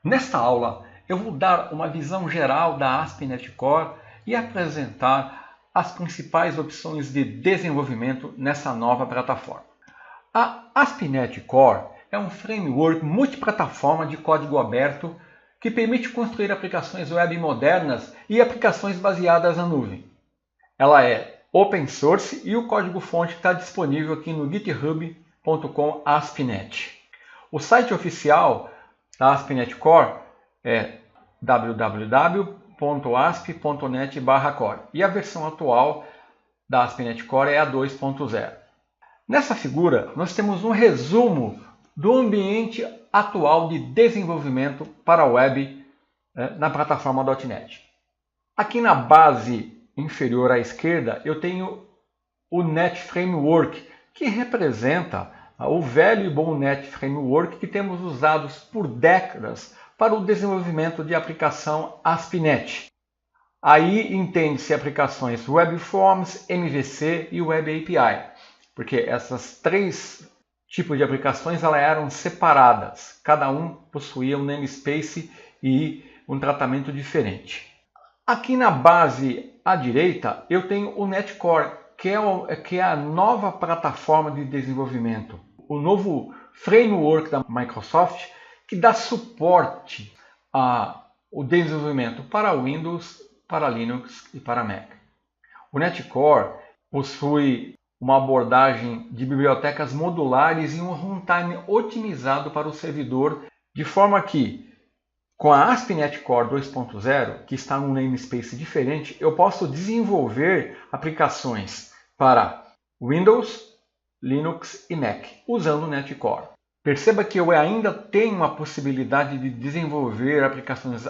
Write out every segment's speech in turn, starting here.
Nesta aula, eu vou dar uma visão geral da ASP.NET Core e apresentar as principais opções de desenvolvimento nessa nova plataforma. A ASP.NET Core é um framework multiplataforma de código aberto que permite construir aplicações web modernas e aplicações baseadas na nuvem. Ela é open source e o código-fonte está disponível aqui no github.com/ASP.NET. O site oficial da ASP.NET Core é www.asp.net/core e a versão atual da ASP.NET Core é a 2.0. Nessa figura, nós temos um resumo do ambiente atual de desenvolvimento para a web na plataforma .NET. Aqui na base inferior à esquerda, eu tenho o Net Framework, que representa o velho e bom Net Framework que temos usado por décadas para o desenvolvimento de aplicação ASP.NET. Aí entende-se aplicações Web Forms, MVC e Web API, porque essas três tipos de aplicações elas eram separadas, cada um possuía um namespace e um tratamento diferente. Aqui na base à direita eu tenho o NetCore, que é a nova plataforma de desenvolvimento, o novo framework da Microsoft que dá suporte ao desenvolvimento para Windows, para Linux e para Mac. O NetCore possui uma abordagem de bibliotecas modulares e um runtime otimizado para o servidor, de forma que, com a ASP.NET Core 2.0, que está num namespace diferente, eu posso desenvolver aplicações para Windows, Linux e Mac, usando o NetCore. Perceba que eu ainda tenho a possibilidade de desenvolver aplicações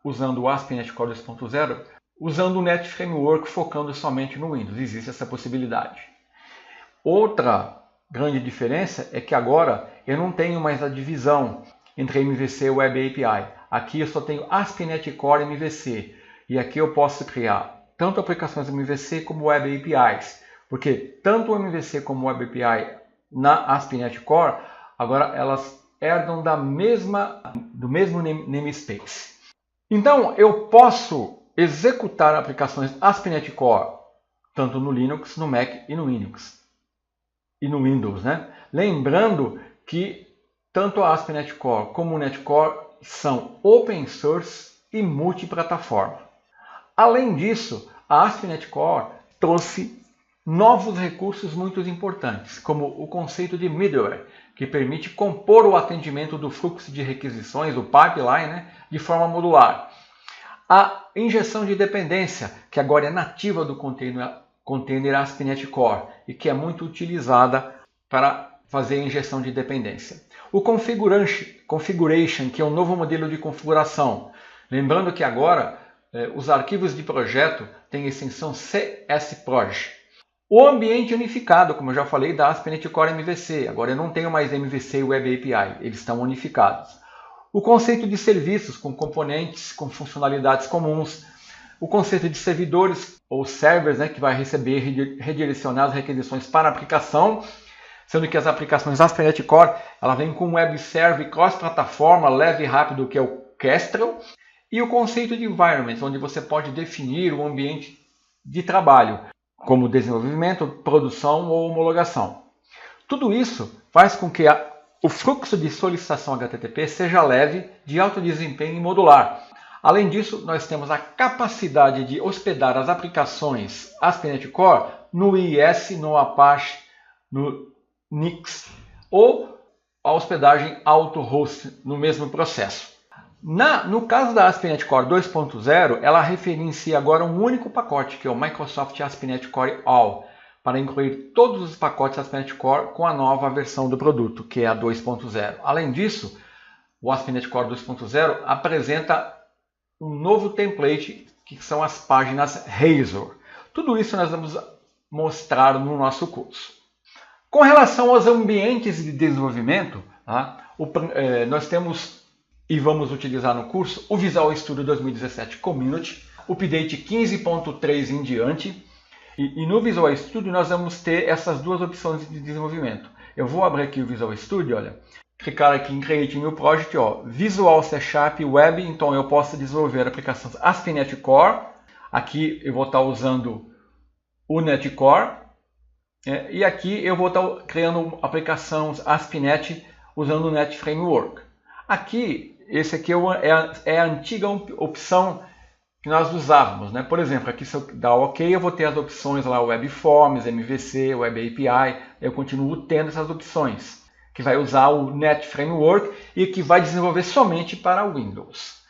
usando o ASP.NET Core 2.0, usando o Net Framework focando somente no Windows. Existe essa possibilidade. Outra grande diferença é que agora eu não tenho mais a divisão entre MVC e Web API. Aqui eu só tenho ASP.NET Core MVC. E aqui eu posso criar tanto aplicações MVC como Web APIs. Porque tanto o MVC como o Web API na ASP.NET Core, agora elas herdam do mesmo namespace. Então eu posso executar aplicações ASP.NET Core tanto no Linux, no Mac e no Linux. E no Windows, né? Lembrando que tanto a ASP.NET Core como o NetCore são open source e multiplataforma. Além disso, a ASP.NET Core trouxe novos recursos muito importantes, como o conceito de middleware, que permite compor o atendimento do fluxo de requisições, o pipeline, né, de forma modular. A injeção de dependência, que agora é nativa do container ASP.NET Core e que é muito utilizada para fazer a injeção de dependência. O configuration, que é um novo modelo de configuração. Lembrando que agora os arquivos de projeto têm extensão CSproj. O ambiente unificado, como eu já falei, da ASP.NET Core MVC. Agora eu não tenho mais MVC e Web API, eles estão unificados. O conceito de serviços com componentes, com funcionalidades comuns. O conceito de servidores ou servers, né, que vai receber e redirecionar as requisições para a aplicação, sendo que as aplicações ASP.NET Core ela vem com um web server cross-plataforma, leve e rápido, que é o Kestrel. E o conceito de environment, onde você pode definir o ambiente de trabalho, como desenvolvimento, produção ou homologação. Tudo isso faz com que o fluxo de solicitação HTTP seja leve, de alto desempenho e modular. Além disso, nós temos a capacidade de hospedar as aplicações ASP.NET Core no IIS, no Apache, no Nix ou a hospedagem auto-host no mesmo processo. No caso da ASP.NET Core 2.0, ela referencia agora um único pacote, que é o Microsoft ASP.NET Core All, para incluir todos os pacotes ASP.NET Core com a nova versão do produto, que é a 2.0. Além disso, o ASP.NET Core 2.0 apresenta um novo template, que são as páginas Razor. Tudo isso nós vamos mostrar no nosso curso. Com relação aos ambientes de desenvolvimento, nós temos e vamos utilizar no curso o Visual Studio 2017 Community, update 15.3 em diante. E no Visual Studio nós vamos ter essas duas opções de desenvolvimento. Eu vou abrir aqui o Visual Studio, olha. clicar aqui em Create New Project, ó, Visual C Sharp Web, então eu posso desenvolver aplicações ASP.NET Core. Aqui eu vou estar usando o NET Core. E aqui eu vou estar criando aplicações ASP.NET usando o NET Framework. Aqui, esse aqui é a antiga opção que nós usávamos, né? Por exemplo, aqui se eu dar OK, eu vou ter as opções lá, Web Forms, MVC, Web API, eu continuo tendo essas opções, que vai usar o NET Framework e que vai desenvolver somente para Windows.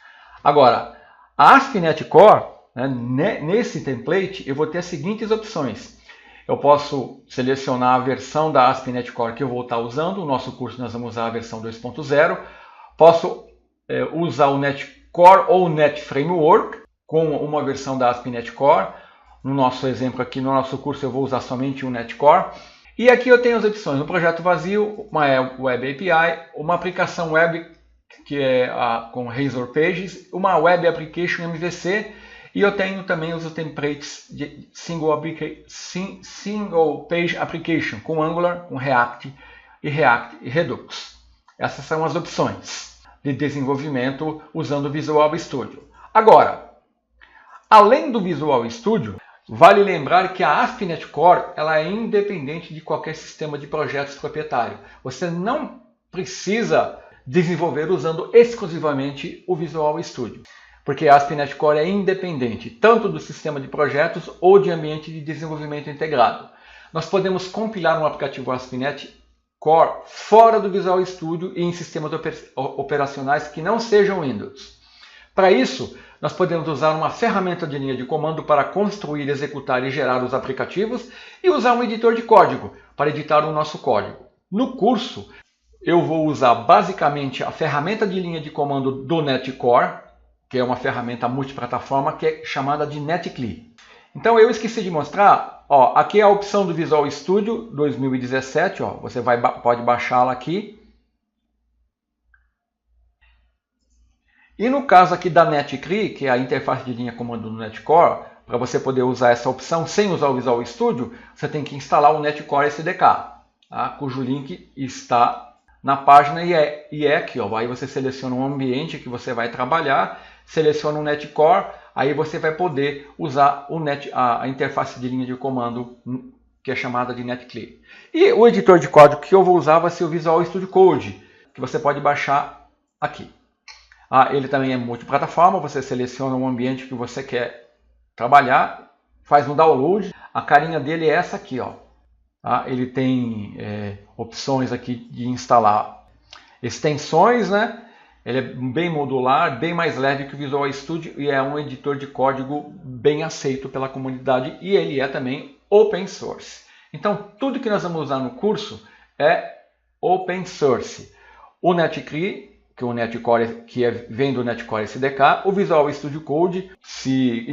Agora, a ASP.NET Core, né, nesse template, eu vou ter as seguintes opções. Eu posso selecionar a versão da ASP.NET Core que eu vou estar usando, no nosso curso nós vamos usar a versão 2.0. Posso usar o NET Core ou o NET Framework, com uma versão da ASP.NET Core. No nosso exemplo aqui, no nosso curso, eu vou usar somente o NET Core. E aqui eu tenho as opções, um projeto vazio, uma Web API, uma aplicação web que é com Razor Pages, uma Web Application MVC, e eu tenho também os templates de Single Page Application, com Angular, com React e Redux. Essas são as opções de desenvolvimento usando o Visual Studio. Agora, além do Visual Studio, vale lembrar que a ASP.NET Core ela é independente de qualquer sistema de projetos proprietário. Você não precisa desenvolver usando exclusivamente o Visual Studio, porque a ASP.NET Core é independente tanto do sistema de projetos ou de ambiente de desenvolvimento integrado. Nós podemos compilar um aplicativo ASP.NET Core fora do Visual Studio e em sistemas operacionais que não sejam Windows. Para isso, nós podemos usar uma ferramenta de linha de comando para construir, executar e gerar os aplicativos e usar um editor de código para editar o nosso código. No curso, eu vou usar basicamente a ferramenta de linha de comando do NET Core, que é uma ferramenta multiplataforma que é chamada de NetCli. Então eu esqueci de mostrar, ó, aqui é a opção do Visual Studio 2017, ó, você pode baixá-la aqui. E no caso aqui da NetCli, que é a interface de linha comando do NET Core, para você poder usar essa opção sem usar o Visual Studio, você tem que instalar o NET Core SDK, tá? Cujo link está na página e é aqui, ó. Aí você seleciona um ambiente que você vai trabalhar, seleciona o NET Core, aí você vai poder usar a interface de linha de comando que é chamada de NetCli. E o editor de código que eu vou usar vai ser o Visual Studio Code, que você pode baixar aqui. Ele também é multiplataforma, você seleciona um ambiente que você quer trabalhar, faz um download, a carinha dele é essa aqui, ó. Ele tem opções aqui de instalar extensões, né? Ele é bem modular, bem mais leve que o Visual Studio e é um editor de código bem aceito pela comunidade e ele é também open source. Então, tudo que nós vamos usar no curso é open source. O NetCli, que o NET Core, vem do NET Core SDK, o Visual Studio Code,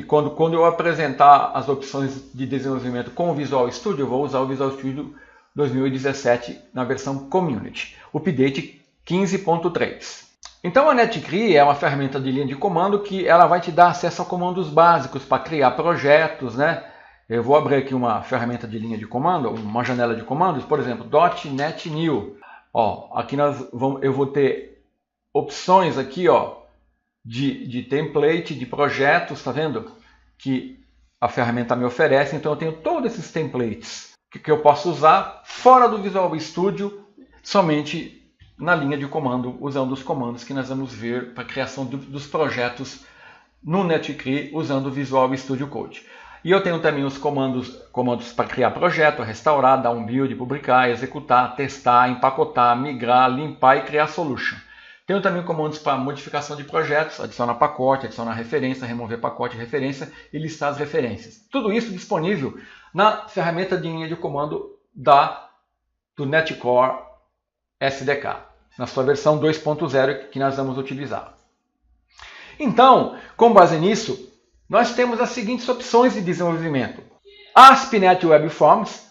quando eu apresentar as opções de desenvolvimento com o Visual Studio, eu vou usar o Visual Studio 2017 na versão Community, update 15.3. Então a NetCli é uma ferramenta de linha de comando que ela vai te dar acesso a comandos básicos para criar projetos, né? Eu vou abrir aqui uma ferramenta de linha de comando, uma janela de comandos, por exemplo, .NET New. Aqui eu vou ter opções aqui, ó, de template, de projetos, tá vendo? Que a ferramenta me oferece. Então eu tenho todos esses templates que eu posso usar fora do Visual Studio, somente na linha de comando, usando os comandos que nós vamos ver para a criação dos projetos no NetCli usando o Visual Studio Code. E eu tenho também os comandos para criar projeto, restaurar, dar um build, publicar, executar, testar, empacotar, migrar, limpar e criar solution. Tenho também comandos para modificação de projetos, adicionar pacote, adicionar referência, remover pacote e referência e listar as referências. Tudo isso disponível na ferramenta de linha de comando do NET Core SDK, na sua versão 2.0 que nós vamos utilizar. Então, com base nisso, nós temos as seguintes opções de desenvolvimento. ASP.NET Web Forms,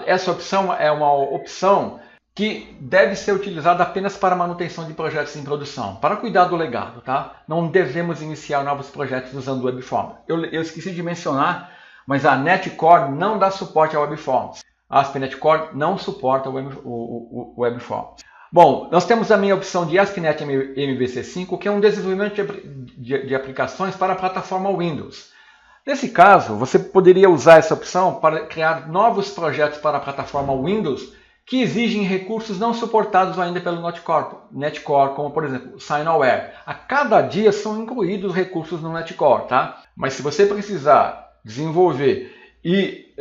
essa opção é uma opção que deve ser utilizada apenas para manutenção de projetos em produção, para cuidar do legado, tá? Não devemos iniciar novos projetos usando WebForms. Eu esqueci de mencionar, mas a NET Core não dá suporte a WebForms. A ASP.NET Core não suporta o WebForms. Bom, nós temos também a opção de ASP.NET MVC5, que é um desenvolvimento de aplicações para a plataforma Windows. Nesse caso, você poderia usar essa opção para criar novos projetos para a plataforma Windows que exigem recursos não suportados ainda pelo Netcore, como por exemplo o SignAware. A cada dia são incluídos recursos no Netcore, tá? Mas se você precisar desenvolver e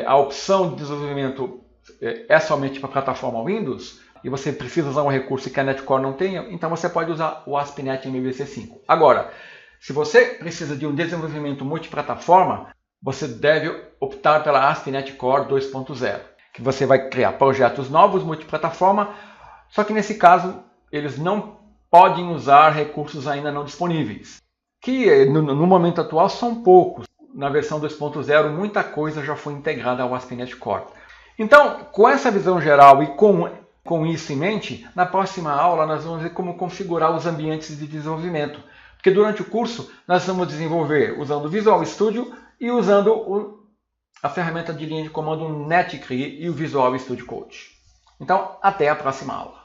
a opção de desenvolvimento é somente para a plataforma Windows, e você precisa usar um recurso que a Netcore não tenha, então você pode usar o ASP.NET MVC5. Agora, se você precisa de um desenvolvimento multiplataforma, você deve optar pela ASP.NET Core 2.0, que você vai criar projetos novos multiplataforma, só que nesse caso eles não podem usar recursos ainda não disponíveis, que no momento atual são poucos. Na versão 2.0 muita coisa já foi integrada ao ASP.NET Core. Então, com essa visão geral e com isso em mente, na próxima aula nós vamos ver como configurar os ambientes de desenvolvimento. Porque durante o curso nós vamos desenvolver usando o Visual Studio e usando a ferramenta de linha de comando NetCree e o Visual Studio Code. Então, até a próxima aula.